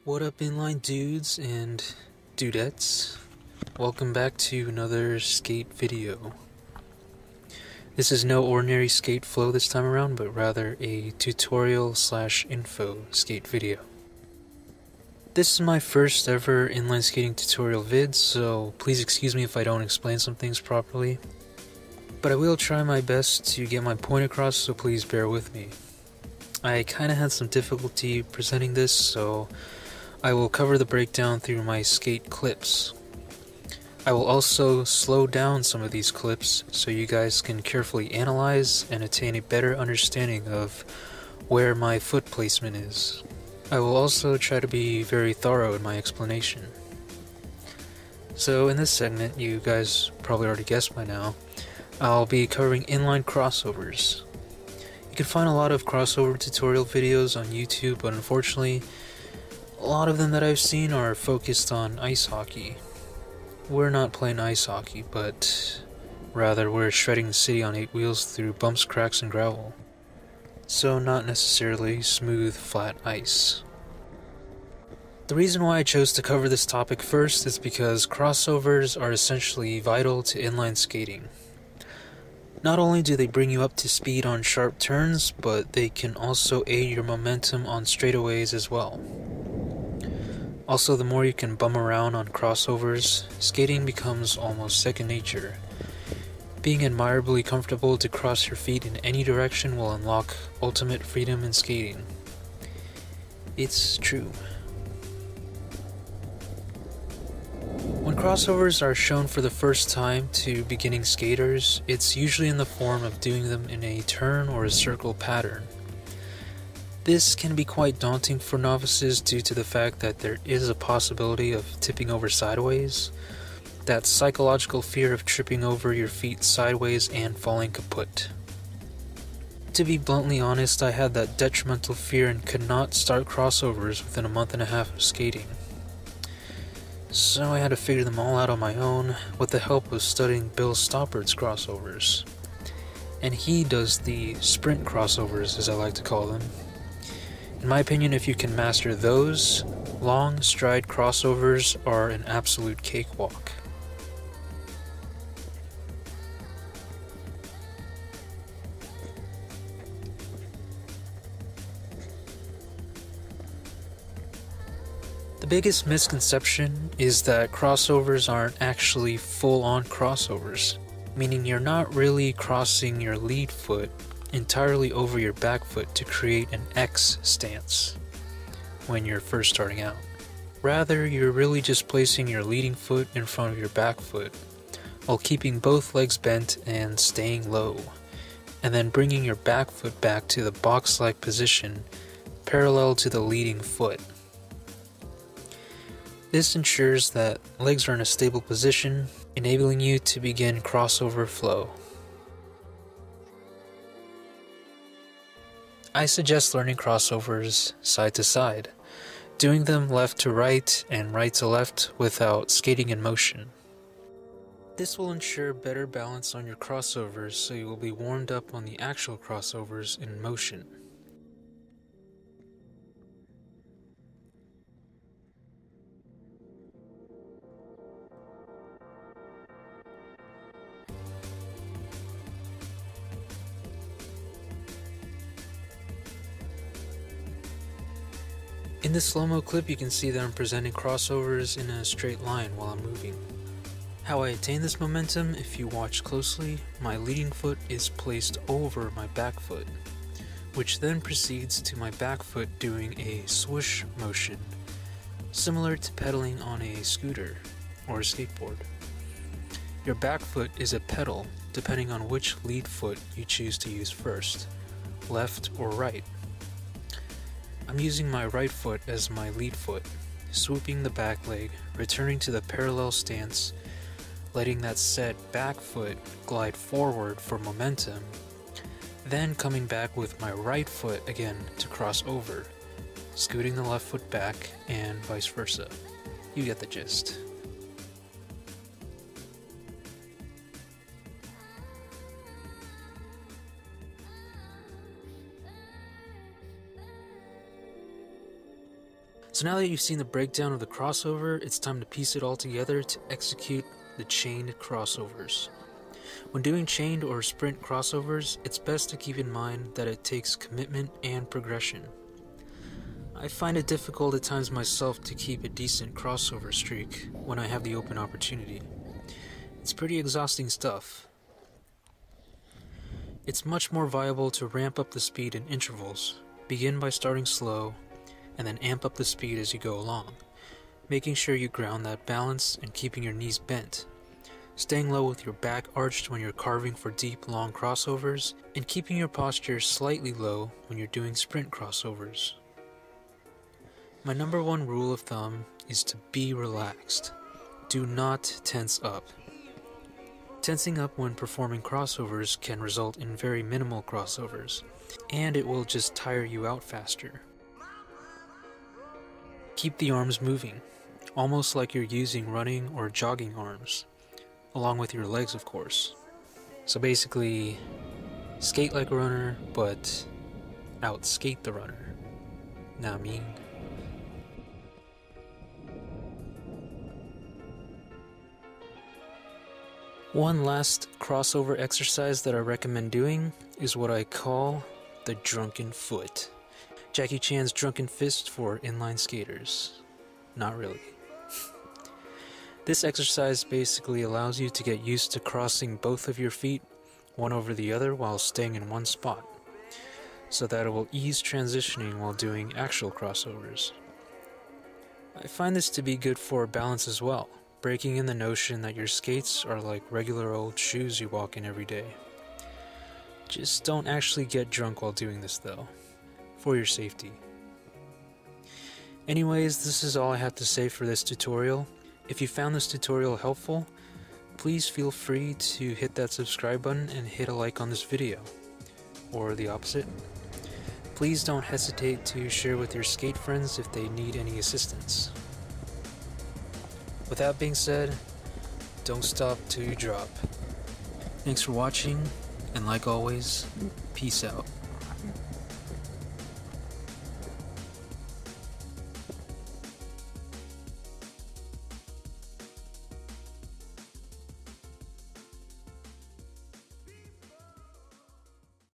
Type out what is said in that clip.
What up, inline dudes and dudettes? Welcome back to another skate video. This is no ordinary skate flow this time around, but rather a tutorial/info skate video. This is my first ever inline skating tutorial vid, so please excuse me if I don't explain some things properly. But I will try my best to get my point across, so please bear with me. I kinda had some difficulty presenting this, so I will cover the breakdown through my skate clips. I will also slow down some of these clips so you guys can carefully analyze and attain a better understanding of where my foot placement is. I will also try to be very thorough in my explanation. So in this segment, you guys probably already guessed by now, I'll be covering inline crossovers. You can find a lot of crossover tutorial videos on YouTube, but unfortunately, a lot of them that I've seen are focused on ice hockey. We're not playing ice hockey, but rather we're shredding the city on 8 wheels through bumps, cracks, and gravel. So not necessarily smooth, flat ice. The reason why I chose to cover this topic first is because crossovers are essentially vital to inline skating. Not only do they bring you up to speed on sharp turns, but they can also aid your momentum on straightaways as well. Also, the more you can bum around on crossovers, skating becomes almost second nature. Being admirably comfortable to cross your feet in any direction will unlock ultimate freedom in skating. It's true. When crossovers are shown for the first time to beginning skaters, it's usually in the form of doing them in a turn or a circle pattern. This can be quite daunting for novices due to the fact that there is a possibility of tipping over sideways, that psychological fear of tripping over your feet sideways and falling kaput. To be bluntly honest, I had that detrimental fear and could not start crossovers within a month and a half of skating. So I had to figure them all out on my own with the help of studying Bill Stoppard's crossovers. And he does the sprint crossovers, as I like to call them. In my opinion, if you can master those, long stride crossovers are an absolute cakewalk. The biggest misconception is that crossovers aren't actually full-on crossovers, meaning you're not really crossing your lead foot entirely over your back foot to create an X stance when you're first starting out. Rather, you're really just placing your leading foot in front of your back foot while keeping both legs bent and staying low, and then bringing your back foot back to the box-like position parallel to the leading foot. This ensures that legs are in a stable position, enabling you to begin crossover flow. I suggest learning crossovers side to side, doing them left to right and right to left without skating in motion. This will ensure better balance on your crossovers so you will be warmed up on the actual crossovers in motion. In this slow-mo clip, you can see that I'm presenting crossovers in a straight line while I'm moving. How I attain this momentum, if you watch closely, my leading foot is placed over my back foot, which then proceeds to my back foot doing a swoosh motion, similar to pedaling on a scooter or a skateboard. Your back foot is a pedal depending on which lead foot you choose to use first, left or right. I'm using my right foot as my lead foot, swooping the back leg, returning to the parallel stance, letting that said back foot glide forward for momentum, then coming back with my right foot again to cross over, scooting the left foot back, and vice versa. You get the gist. So now that you've seen the breakdown of the crossover, it's time to piece it all together to execute the chained crossovers. When doing chained or sprint crossovers, it's best to keep in mind that it takes commitment and progression. I find it difficult at times myself to keep a decent crossover streak when I have the open opportunity. It's pretty exhausting stuff. It's much more viable to ramp up the speed in intervals. Begin by starting slow, and then amp up the speed as you go along, making sure you ground that balance and keeping your knees bent, staying low with your back arched when you're carving for deep, long crossovers, and keeping your posture slightly low when you're doing sprint crossovers. My number one rule of thumb is to be relaxed. Do not tense up. Tensing up when performing crossovers can result in very minimal crossovers, and it will just tire you out faster. Keep the arms moving, almost like you're using running or jogging arms, along with your legs, of course. So basically, skate like a runner, but outskate the runner. Know what I mean? One last crossover exercise that I recommend doing is what I call the drunken foot. Jackie Chan's drunken fist for inline skaters. Not really. This exercise basically allows you to get used to crossing both of your feet, one over the other, while staying in one spot, so that it will ease transitioning while doing actual crossovers. I find this to be good for balance as well, breaking in the notion that your skates are like regular old shoes you walk in every day. Just don't actually get drunk while doing this though, for your safety. Anyways, this is all I have to say for this tutorial. If you found this tutorial helpful, please feel free to hit that subscribe button and hit a like on this video, or the opposite. Please don't hesitate to share with your skate friends if they need any assistance. With that being said, don't stop till you drop. Thanks for watching, and like always, peace out.